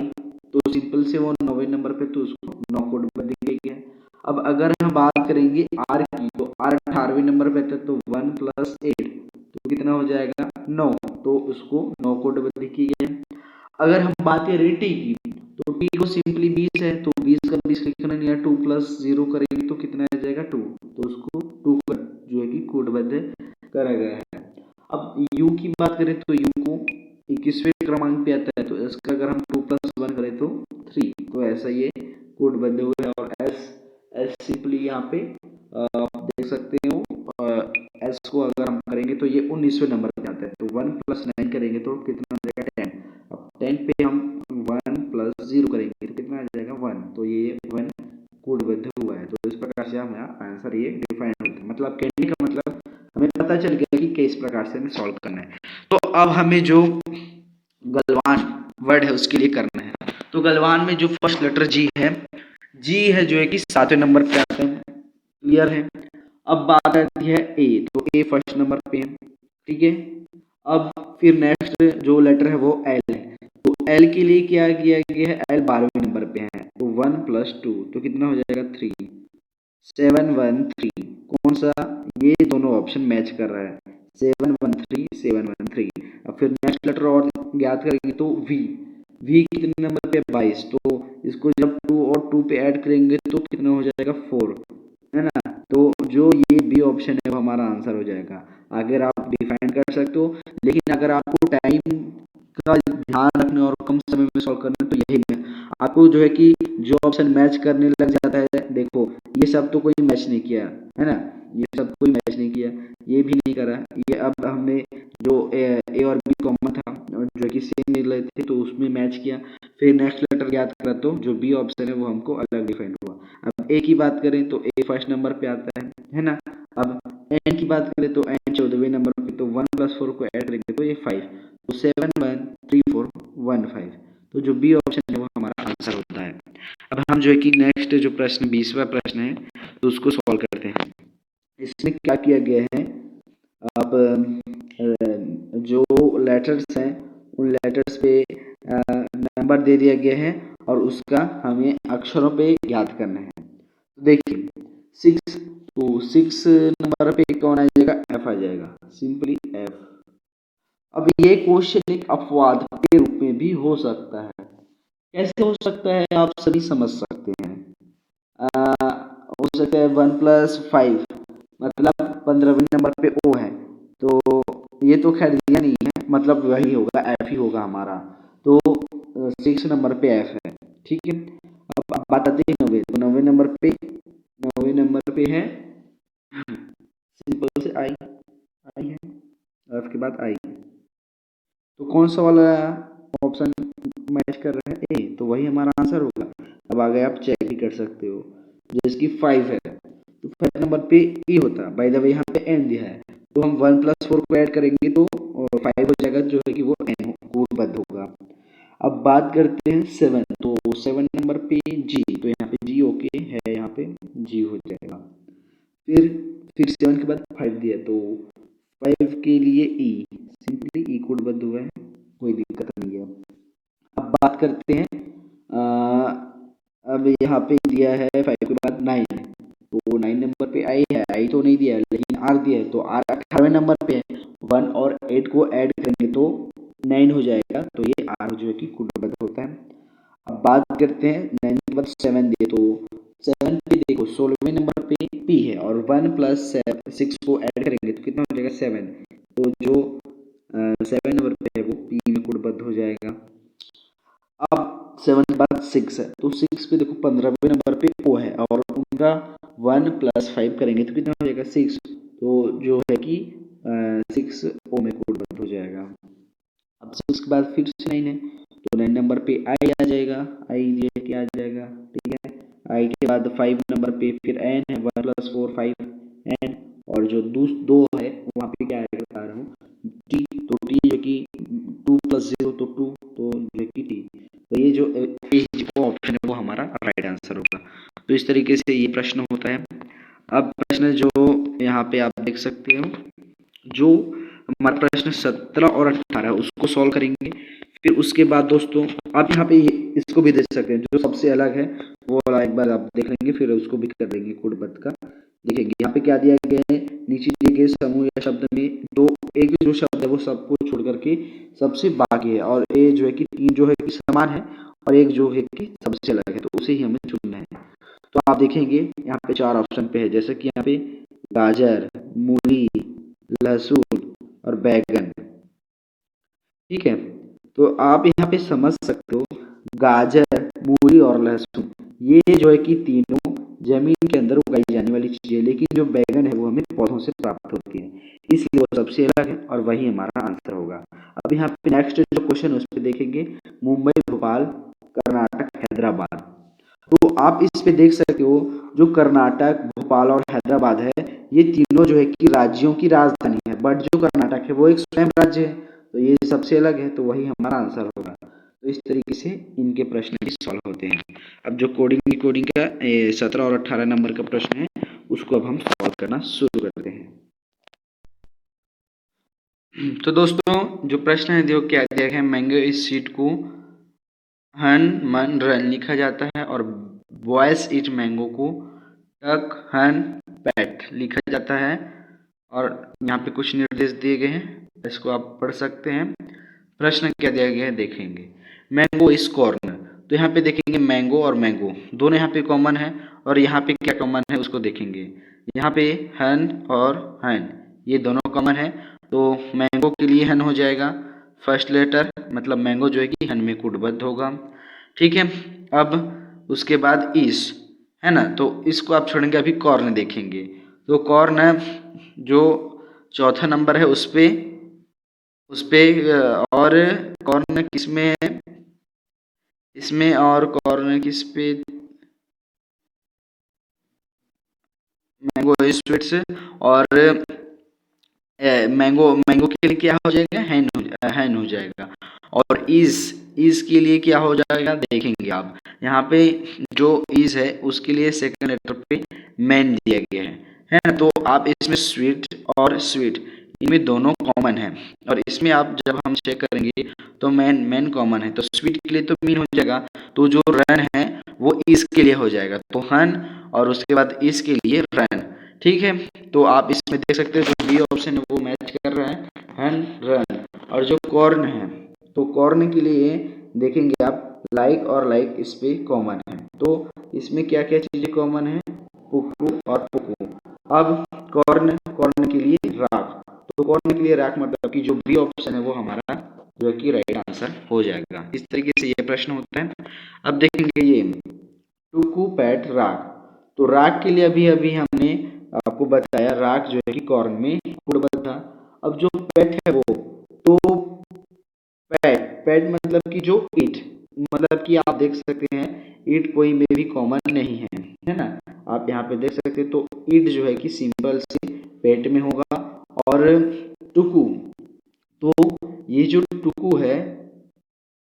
तो सिंपल से वो 9वें नंबर पे, तो उसको 9 कूटबद्ध किया गया है। अब अगर हम बात करेंगे आर की, तो आर 18वें नंबर पे आता है, तो 1 + 8 तो कितना हो जाएगा 9, तो उसको 9 कूटबद्ध किया गया है। अगर हम बात करें टी की, तो टी को सिंपली 20 है, तो 20 का 20 लिखना नहीं है, 2 + 0 करेंगे तो कितना आ जाएगा 2, तो उसको 2 जो है कि कूटबद्ध करा गया है। अब यू की बात करें तो यू को 21वें क्रमांक पे आता है, तो इसका अगर हम 2 + 1 करें तो 3, तो ऐसा ये कूटबद्ध हुआ है। और एस एस सिंपली यहाँ पे आप देख सकते हो, एस को अगर हम करेंगे तो ये 19वें नंबर पे आता है, तो 1 + 9 करेंगे तो कितना आ जाएगा 10। अब 10 पे हम 1 + 0 करेंगे तो कितना आ जाएगा 1, तो ये 1 कूटबद्ध हुआ है। तो इस प्रकार से हमारा आंसर ये डिफाइन होता है। मतलब कहने का मतलब हमें पता चल गया कि किस प्रकार से हमें सॉल्व करना है। तो अब हमें जो गलवान वर्ड है उसके लिए करना है। तो गलवान में जो फर्स्ट लेटर जी है जो है कि 7वें नंबर पे आता है, क्लियर है। अब बात आती है ए, तो ए फर्स्ट नंबर पे है, ठीक है। अब फिर नेक्स्ट जो लेटर है वो एल है, तो एल के लिए क्या किया गया है, एल 12वें नंबर पे है, तो 1 + 2 तो कितना हो जाएगा 3, 7 1 3, कौन सा, ये दोनों ऑप्शन मैच कर रहा है, 7 1 3 7 1 3। अब फिर नेक्स्ट लेटर और ज्ञात करेंगे तो वी, वी कितने नंबर पे 22, तो इसको जब 2 और 2 पे ऐड करेंगे तो कितना हो जाएगा 4, है ना। तो जो ये बी ऑप्शन है वो हमारा आंसर हो जाएगा। अगर आप डिफाइन कर सकते हो, लेकिन अगर आपको टाइम का ध्यान रखना और कम समय में सॉल्व करना है तो यही है। आपको जो है कि जो ऑप्शन मैच करने लग जाता है, देखो ये सब तो कोई मैच नहीं किया है ना, ये सब कोई मैच नहीं किया, ये भी नहीं करा, ये अब हमने जो ए और बी कॉमन था और जो कि सेम मिल थे तो उसमें मैच किया। फिर नेक्स्ट लेटर याद करा तो जो बी ऑप्शन है वो हमको अलग डिफाइन हुआ। अब ए की बात करें तो ए फर्स्ट नंबर पे आता है ना। अब एन की बात करें तो एन 14वें नंबर पे, तो 1 + 4 को ऐड करेंगे तो ये 5, तो 7 1 3 4 1 5, तो जो बी ऑप्शन है वो हमारा आंसर होता है। अब हम जो है कि नेक्स्ट जो प्रश्न 20वां प्रश्न है तो उसको सॉल्व करते हैं। इसमें क्या किया गया है, अब जो लेटर्स हैं उन लेटर्स पे नंबर दे दिया गया है और उसका हमें अक्षरों पे याद करना है। तो देखिए 6, तो 6 नंबर पे कौन आ जाएगा, एफ आ जाएगा, सिंपली एफ। अब ये क्वेश्चन एक अपवाद के रूप में भी हो सकता है। कैसे हो सकता है आप सभी समझ सकते हैं। हो सकता है 1 + 5 मतलब 15वें नंबर पे ओ है, तो ये तो खैर दिया नहीं है, मतलब वही होगा, एफ ही होगा हमारा। तो 6 नंबर पे एफ है, ठीक है। अब बात आती है 9वें, तो 9वें नंबर पे है सिंपल से आई, आई है, एफ के बाद आई। तो कौन सा वाला ऑप्शन मैच कर रहा है? ए, तो वही हमारा आंसर होगा। अब आगे आप चेक भी कर सकते हो, जैसे कि 5 है तो 5 नंबर पे ई होता, बाय द वे यहाँ पे एन दिया है, तो हम 1+4 को ऐड करेंगे तो 5 हो जाएगा, जो है कि वो एन कूटबद्ध होगा। अब बात करते हैं 7, तो 7 नंबर पे जी, तो यहाँ पे जी ओके है, यहाँ पे जी हो जाएगा। फिर 7 के बाद 5 दिया, तो 5 के लिए ई, सिंपली ई कूटबद्ध हुआ है, कोई दिक्कत नहीं है। अब बात करते हैं अब यहाँ पे दिया है 5 के बाद 9, तो 9 नंबर पे आई है, आई तो नहीं दिया है लेकिन आर दिया है, तो आर 18वें नंबर पे है, 1 और 8 को ऐड करेंगे तो 9 हो जाएगा, तो ये आर जो है कि कूटबद्ध होता है। अब बात करते हैं 9 के बाद 7 दिए, तो 7 पे देखो 16वें नंबर पे पी है और 1+6 को ऐड करेंगे तो कितना हो जाएगा 7, तो जो 7 नंबर पे है वो पी में कूटबद्ध हो जाएगा। अब 7 के बाद 6 है, तो 6 पे देखो 15वें नंबर पे ओ है और उनका 1+5 करेंगे तो कितना हो जाएगा 6, तो जो है कि 6 ओ में कूटबद्ध हो जाएगा। अब 6 के बाद फिर से 9 है, तो 9 नंबर पे आई आ जाएगा, आई ये कि आ जाएगा, ठीक है। आई के बाद 5 नंबर पे फिर एन है, 1+4 5 एन, और जो दो है वहाँ पे क्या आएगा बता रहा हूँ टी, तो टी जो कि 2+0 तो 2, तो जो है कि टी, तो ये जो ऑप्शन है वो हमारा राइट आंसर होगा। तो इस तरीके से ये प्रश्न होता है। अब प्रश्न जो यहाँ पे आप देख सकते हो, जो हमारा प्रश्न 17 और 18 उसको सॉल्व करेंगे, फिर उसके बाद दोस्तों आप यहाँ पे इसको भी देख सकते हैं, जो सबसे अलग है वो वाला एक बार आप देख लेंगे, फिर उसको भी कर देंगे कूटबद्ध का। देखेंगे यहाँ पे क्या दिया गया है, नीचे दिए गए समूह या शब्द में जो एक जो शब्द है वो सबको छोड़ करके सबसे बाकी है, और ये जो है कि 3 जो है कि समान है और एक जो है कि सबसे अलग है, तो उसे ही हमें चुनना है। तो आप देखेंगे यहाँ पे 4 ऑप्शन पे है, जैसे कि यहाँ पे गाजर, मूली, लहसुन और बैगन, ठीक है। तो आप यहाँ पे समझ सकते हो गाजर, मूली और लहसुन ये जो है कि तीनों जमीन के अंदर उगाई जाने वाली चीजें, लेकिन जो बैगन है वो हमें पौधों से प्राप्त होती है, इसलिए वो सबसे अलग है और वही हमारा आंसर होगा। अब यहाँ पे नेक्स्ट जो क्वेश्चन है उस पर देखेंगे, मुंबई, भोपाल, कर्नाटक, हैदराबाद। तो आप इस पे देख सकते हो जो कर्नाटक, भोपाल और हैदराबाद है, ये तीनों जो है कि राज्यों की राजधानी है, बट जो कर्नाटक है वो एक स्वयं राज्य है, तो ये सबसे अलग है, तो वही हमारा आंसर होगा। तो इस तरीके से इनके प्रश्न भी सॉल्व होते हैं। अब जो कोडिंग का 17 और 18 नंबर का प्रश्न है उसको अब हम सॉल्व करना शुरू करते हैं। तो दोस्तों जो प्रश्न है जो क्या दिया गया है, मैंगो इस सीट को हन मन रन लिखा जाता है और बॉयज इट मैंगो को टक हन पैट लिखा जाता है, और यहाँ पे कुछ निर्देश दिए गए हैं, इसको आप पढ़ सकते हैं। प्रश्न क्या दिया गया है देखेंगे, मैंगो इस कॉर्न, तो यहाँ पे देखेंगे मैंगो और मैंगो दोनों यहाँ पे कॉमन है, और यहाँ पे क्या कॉमन है उसको देखेंगे, यहाँ पे हन और हन ये दोनों कॉमन है, तो मैंगो के लिए हन हो जाएगा फर्स्ट लेटर, मतलब मैंगो जो है कि हन में कूटबद्ध होगा, ठीक है। अब उसके बाद इस है ना, तो इसको आप छोड़ेंगे, अभी कॉर्न देखेंगे, तो कॉर्न जो चौथा नंबर है उस पे और कॉर्न किस में है, इसमें, और कॉर्न किस पे, मैंगो स्वीट्स, और मैंगो के लिए क्या हो जाएगा, हैन हो जाएगा, और इज के लिए क्या हो जाएगा देखेंगे आप, यहाँ पे जो इज है उसके लिए सेकंड लेटर पे मैन दिया गया है ना, तो आप इसमें स्वीट और स्वीट इनमें दोनों कॉमन है, और इसमें आप जब हम चेक करेंगे तो मैन कॉमन है, तो स्वीट के लिए तो मीन हो जाएगा, तो जो रन है वो इस के लिए हो जाएगा, तो हन और उसके बाद इस के लिए रन, ठीक है। तो आप इसमें देख सकते हो जो बी ऑप्शन है वो मैच कर रहा है हन रन, और जो कॉर्न है तो कॉर्न के लिए देखेंगे आप लाइक और लाइक इस पे कॉमन है, तो इसमें क्या क्या चीजें कॉमन है, पुक्कू और पुक्कू। अब कॉर्न कॉर्न के लिए राख, तो कॉर्न के लिए राख मतलब कि जो बी ऑप्शन है वो हमारा जो कि राइट आंसर हो जाएगा। इस तरीके से ये प्रश्न होता है। अब देखेंगे ये टुकू पैट राग, तो राग के लिए अभी अभी हमने आपको बताया राग जो है कि कॉर्न में कूटबद्ध था। अब जो पैट है वो तो पैट, पैट मतलब कि जो ईट, मतलब कि आप देख सकते हैं ईट कोई में भी कॉमन नहीं है ना। आप यहाँ पे देख सकते हैं तो ईट जो है कि सिंपल सी पेट में होगा। और टुकू, तो ये जो टुकू है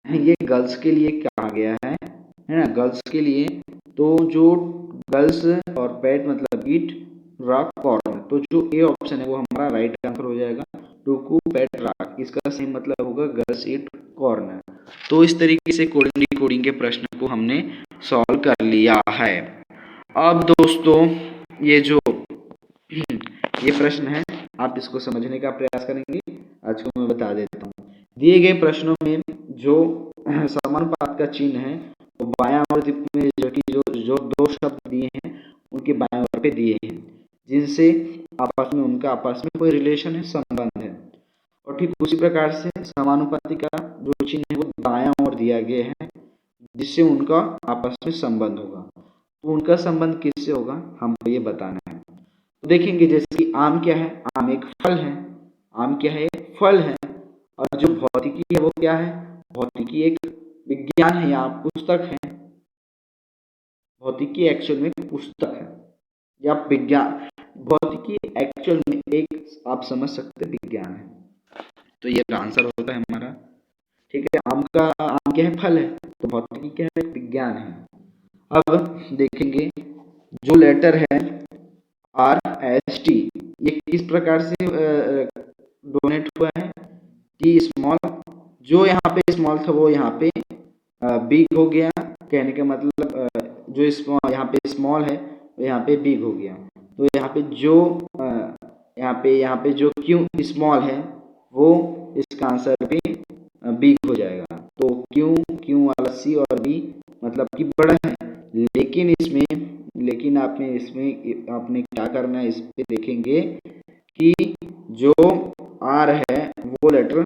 ये गर्ल्स के लिए कहा गया है ना, गर्ल्स के लिए। तो जो गर्ल्स और पैट मतलब ईट रॉक कॉर्न, तो जो ए ऑप्शन है वो हमारा राइट आंसर हो जाएगा। टुकू पैट रॉक, इसका सही मतलब होगा गर्ल्स ईट कॉर्न। तो इस तरीके से कोडिंग डिकोडिंग के प्रश्न को हमने सॉल्व कर लिया है। अब दोस्तों ये जो ये प्रश्न है आप इसको समझने का प्रयास करेंगे। आज को मैं बता देता हूँ। दिए गए प्रश्नों में जो समानुपात का चिन्ह है वो बायां और में जो कि जो दो शब्द दिए हैं उनके बाएं ओर पे दिए हैं, जिनसे आपस में उनका आपस में कोई रिलेशन है, संबंध है। और ठीक उसी प्रकार से समानुपाती का जो चिन्ह है वो दायां ओर दिया गया है, जिससे उनका आपस में संबंध होगा। तो उनका संबंध किससे होगा हमको ये बताना है। तो देखेंगे जैसे कि आम क्या है, आम एक फल है। आम क्या है, फल है। और जो भौतिकी है वो क्या है, भौतिकी एक विज्ञान है या पुस्तक है। भौतिकी एक्चुअल में पुस्तक है या विज्ञान, भौतिकी एक्चुअल में एक आप समझ सकते विज्ञान है। तो ये आंसर होता है हमारा। ठीक है, आम क्या है, फल है। तो भौतिकी क्या है, विज्ञान है। अब देखेंगे जो लेटर है आर एस टी, ये किस प्रकार से डोनेट हुआ है। टी स्मॉल, जो यहाँ पे स्मॉल था वो यहाँ पे बिग हो गया। कहने का मतलब जो स्मॉल यहाँ पे स्मॉल है वो यहाँ पे बिग हो गया। तो यहाँ पे जो यहाँ पे जो क्यू स्मॉल है वो इसका आंसर भी बिग हो जाएगा। तो क्यू क्यू वाला सी और बी मतलब कि बड़ा है। लेकिन आपने क्या करना है, इस पे देखेंगे कि जो आर है वो लेटर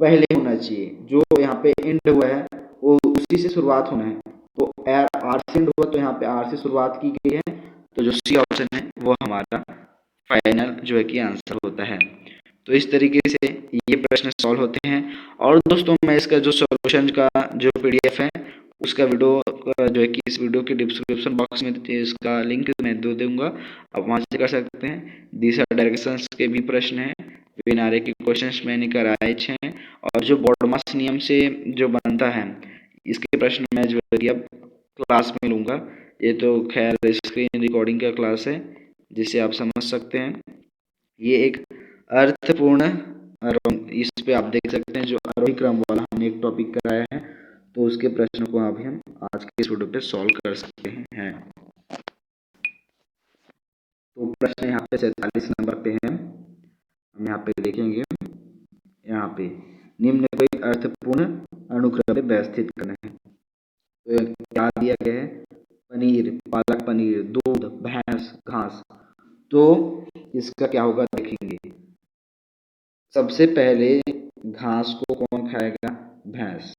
पहले होना चाहिए, जो यहाँ पे एंड हुआ है वो उसी से शुरुआत होना है। तो आर से एंड हुआ तो यहाँ पे आर से शुरुआत की गई है। तो जो सी ऑप्शन है वो हमारा फाइनल जो है कि आंसर होता है। तो इस तरीके से ये प्रश्न सॉल्व होते हैं। और दोस्तों मैं इसका जो सॉल्यूशन का जो पीडीएफ है उसका वीडियो जो है कि इस वीडियो के डिस्क्रिप्शन बॉक्स में इसका लिंक मैं दे दूंगा, आप वहां से कर सकते हैं। दिशा डायरेक्शंस के भी प्रश्न हैं, विनारे के क्वेश्चंस मैंने कराए हैं। और जो बोर्ड मास नियम से जो बनता है इसके प्रश्न मैं जो है कि अब क्लास में लूंगा। ये तो खैर स्क्रीन रिकॉर्डिंग का क्लास है जिसे आप समझ सकते हैं। ये एक अर्थपूर्ण इस पे आप देख सकते हैं जो आरोही क्रम वाला हमने एक टॉपिक कराया है, तो उसके प्रश्न को अभी हम आज के इस वीडियो पे सॉल्व कर सकते हैं। तो प्रश्न यहाँ पे 47 नंबर पे है, हम यहाँ पे देखेंगे। यहाँ पे निम्न को एक अर्थपूर्ण अनुक्रम में व्यवस्थित करना है। तो क्या दिया गया है, पनीर, पालक पनीर, दूध, भैंस, घास। तो इसका क्या होगा देखेंगे। सबसे पहले घास को कौन खाएगा, भैंस।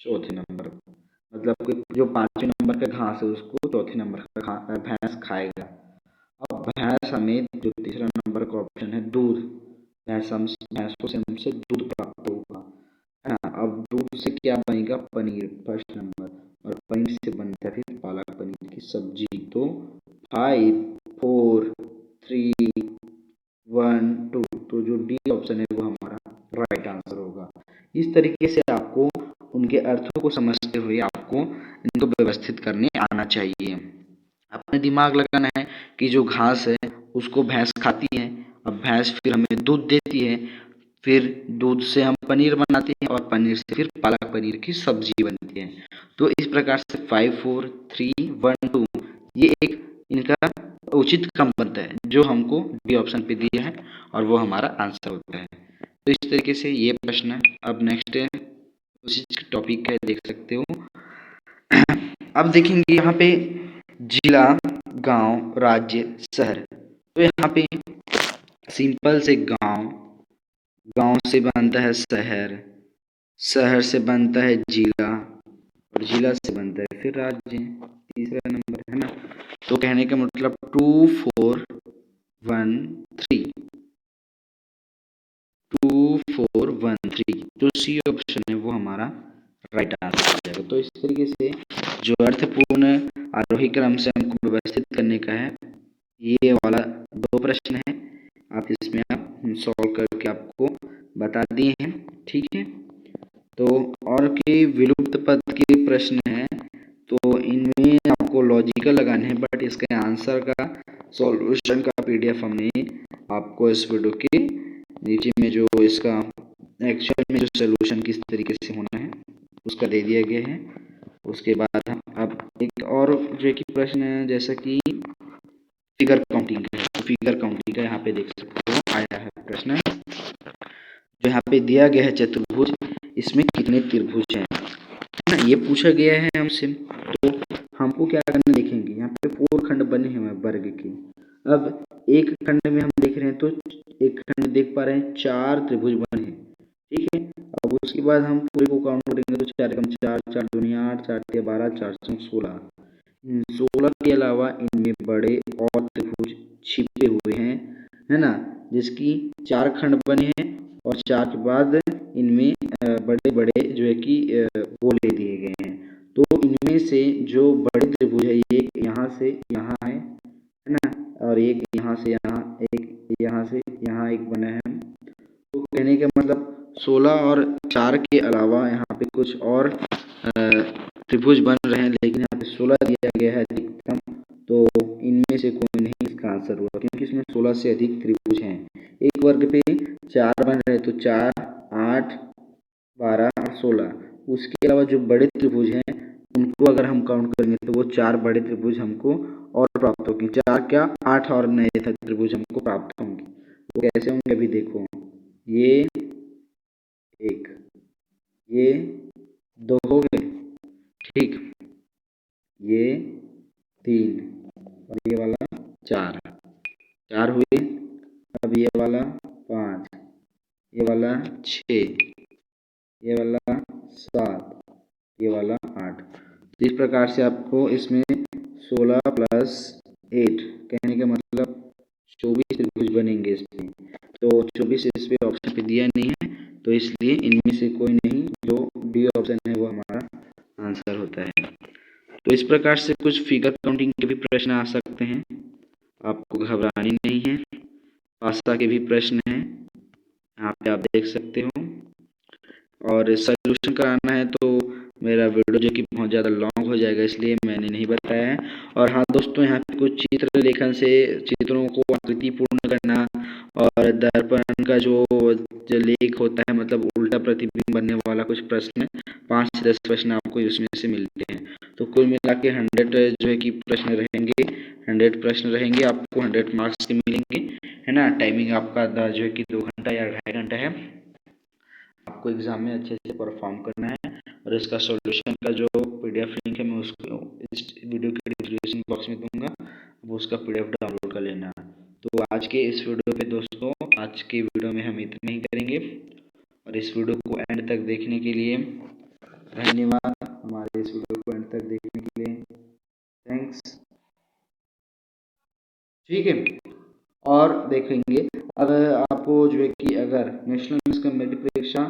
चौथे नंबर मतलब कि जो पांचवें नंबर का घास है उसको चौथे नंबर का भैंस खाएगा। अब भैंस हमें जो तीसरा नंबर का ऑप्शन है दूध, भैंसों से हमसे दूध प्राप्त होगा, है ना। अब दूध से क्या बनेगा, पनीर फर्स्ट नंबर, और पनीर से बनता है फिर पालक पनीर की सब्जी। तो 5 4 3 1 2, तो जो डी ऑप्शन है वो हमारा राइट आंसर होगा। इस तरीके से आपको उनके अर्थों को समझते हुए आपको इनको व्यवस्थित करने आना चाहिए। अपने दिमाग लगाना है कि जो घास है उसको भैंस खाती है, अब भैंस फिर हमें दूध देती है, फिर दूध से हम पनीर बनाते हैं और पनीर से फिर पालक पनीर की सब्जी बनती है। तो इस प्रकार से 5 4 3 1 2 ये एक इनका उचित क्रम बनता है जो हमको बी ऑप्शन पे दिया है और वो हमारा आंसर होता है। तो इस तरीके से ये प्रश्न अब नेक्स्ट उसी टॉपिक का देख सकते हो। अब देखेंगे यहाँ पे जिला, गांव, राज्य, शहर। तो यहाँ पे सिंपल से गांव, गांव से बनता है शहर, शहर से बनता है जिला, और जिला से बनता है फिर राज्य, तीसरा नंबर है ना। तो कहने का मतलब 2 4 1 3, 2413, जो सी ऑप्शन है वो हमारा राइट आंसर हो जाएगा। तो इस तरीके से जो अर्थपूर्ण आरोही क्रम से हमको व्यवस्थित करने का है, ये वाला 2 प्रश्न है, आप इसमें आप सॉल्व करके आपको बता दिए हैं। ठीक है, तो और के विलुप्त पद के प्रश्न हैं, तो इनमें आपको लॉजिकल लगाने हैं, बट इसके आंसर का सॉल्यूशन का पीडीएफ हमने आपको इस वीडियो के नीचे में जो इसका एक्चुअल में जो सोल्यूशन किस तरीके से होना है उसका दे दिया गया है। उसके बाद हम अब एक और जो कि प्रश्न है, जैसा कि फिगर काउंटिंग का, फिगर काउंटिंग का यहाँ पे देख सकते हो आया है प्रश्न, जो यहाँ पे दिया गया है चतुर्भुज, इसमें कितने त्रिभुज हैं, है ना, ये पूछा गया है हमसे। तो हमको क्या करना देखेंगे, यहाँ पे 4 खंड बने हैं वर्ग के। अब एक खंड में हम देख रहे हैं, तो एक खंड देख पा रहे हैं 4 त्रिभुज बने हैं। ठीक है, अब उसके बाद हम पूरे को काउंट करेंगे, तो 4 एकम 4, 4 दूनी 8, 4 तिया 12, 4 चौक 16। 16 के अलावा इनमें बड़े और त्रिभुज छिपे हुए हैं, है ना, जिसकी 4 खंड बने हैं और 4 के बाद इनमें बड़े बड़े जो है कि गोले दिए गए हैं। तो इनमें से जो बड़े त्रिभुज है, एक यहाँ से यहाँ है ना, और एक यहाँ से यहाँ, एक यहाँ से यहाँ एक बना है। तो कहने का मतलब 16 और 4 के अलावा यहाँ पे कुछ और त्रिभुज बन रहे हैं, लेकिन यहाँ पे 16 दिया गया है अधिकतम, तो इनमें से कोई नहीं इसका आंसर हुआ, क्योंकि इसमें 16 से अधिक त्रिभुज हैं। एक वर्ग पे 4 बन रहे हैं, तो 4, 8, 12 और 16। उसके अलावा जो बड़े त्रिभुज हैं उनको अगर हम काउंट करेंगे, तो वो 4 बड़े त्रिभुज हमको और प्राप्त होंगे। 4 क्या 8 और नए त्रिभुज हमको प्राप्त होंगे। वो कैसे होंगे अभी देखो, ये एक, ये 2 हो गए, ठीक, ये 3 और ये वाला 4 हुए। अब ये वाला 5, ये वाला 6, ये वाला 7, ये वाला 8। इस प्रकार से आपको इसमें 16 प्लस 8 कहने का मतलब 24 त्रिभुज बनेंगे इसमें। तो 24 इस पे ऑप्शन पे दिया नहीं है, तो इसलिए इनमें से कोई नहीं, जो डी ऑप्शन है वो हमारा आंसर होता है। तो इस प्रकार से कुछ फिगर काउंटिंग के भी प्रश्न आ सकते हैं, आपको घबरानी नहीं है। भाषा के भी प्रश्न हैं, यहाँ पे आप देख सकते हो, और सॉल्यूशन कराना है तो मेरा वीडियो जो कि बहुत ज़्यादा लॉन्ग हो जाएगा, इसलिए मैंने नहीं बताया है। और हाँ दोस्तों, यहाँ पे कुछ चित्र लेखन से चित्रों को आकृति पूर्ण करना, और दर्पण का जो लेख होता है, मतलब उल्टा प्रतिबिंब बनने वाला कुछ प्रश्न, 5 से 10 प्रश्न आपको इसमें से मिलते हैं। तो कुल मिला के 100 जो है कि प्रश्न रहेंगे, 100 प्रश्न रहेंगे, आपको 100 मार्क्स के मिलेंगे, है ना। टाइमिंग आपका जो है कि 2 घंटा या 2.5 घंटा है। आपको एग्जाम में अच्छे से परफॉर्म करना है, और इसका सॉल्यूशन का जो पीडीएफ लिंक है मैं उसको इस वीडियो के डिस्क्रिप्शन बॉक्स में दूंगा, वो उसका पीडीएफ डाउनलोड कर लेना। तो आज के इस वीडियो पे दोस्तों, आज के वीडियो में हम इतना ही करेंगे, और इस वीडियो को एंड तक देखने के लिए धन्यवाद। हमारे इस वीडियो को एंड तक देखने के लिए थैंक्स, ठीक है। और देखेंगे, अगर आपको जो है कि अगर नेशनल मिस कम्युनिटी परीक्षा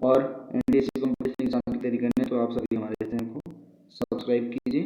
और एनडीएससी कॉम्पिटिशन एग्जाम की तैयारी करनी है, तो आप सभी हमारे चैनल को सब्सक्राइब कीजिए।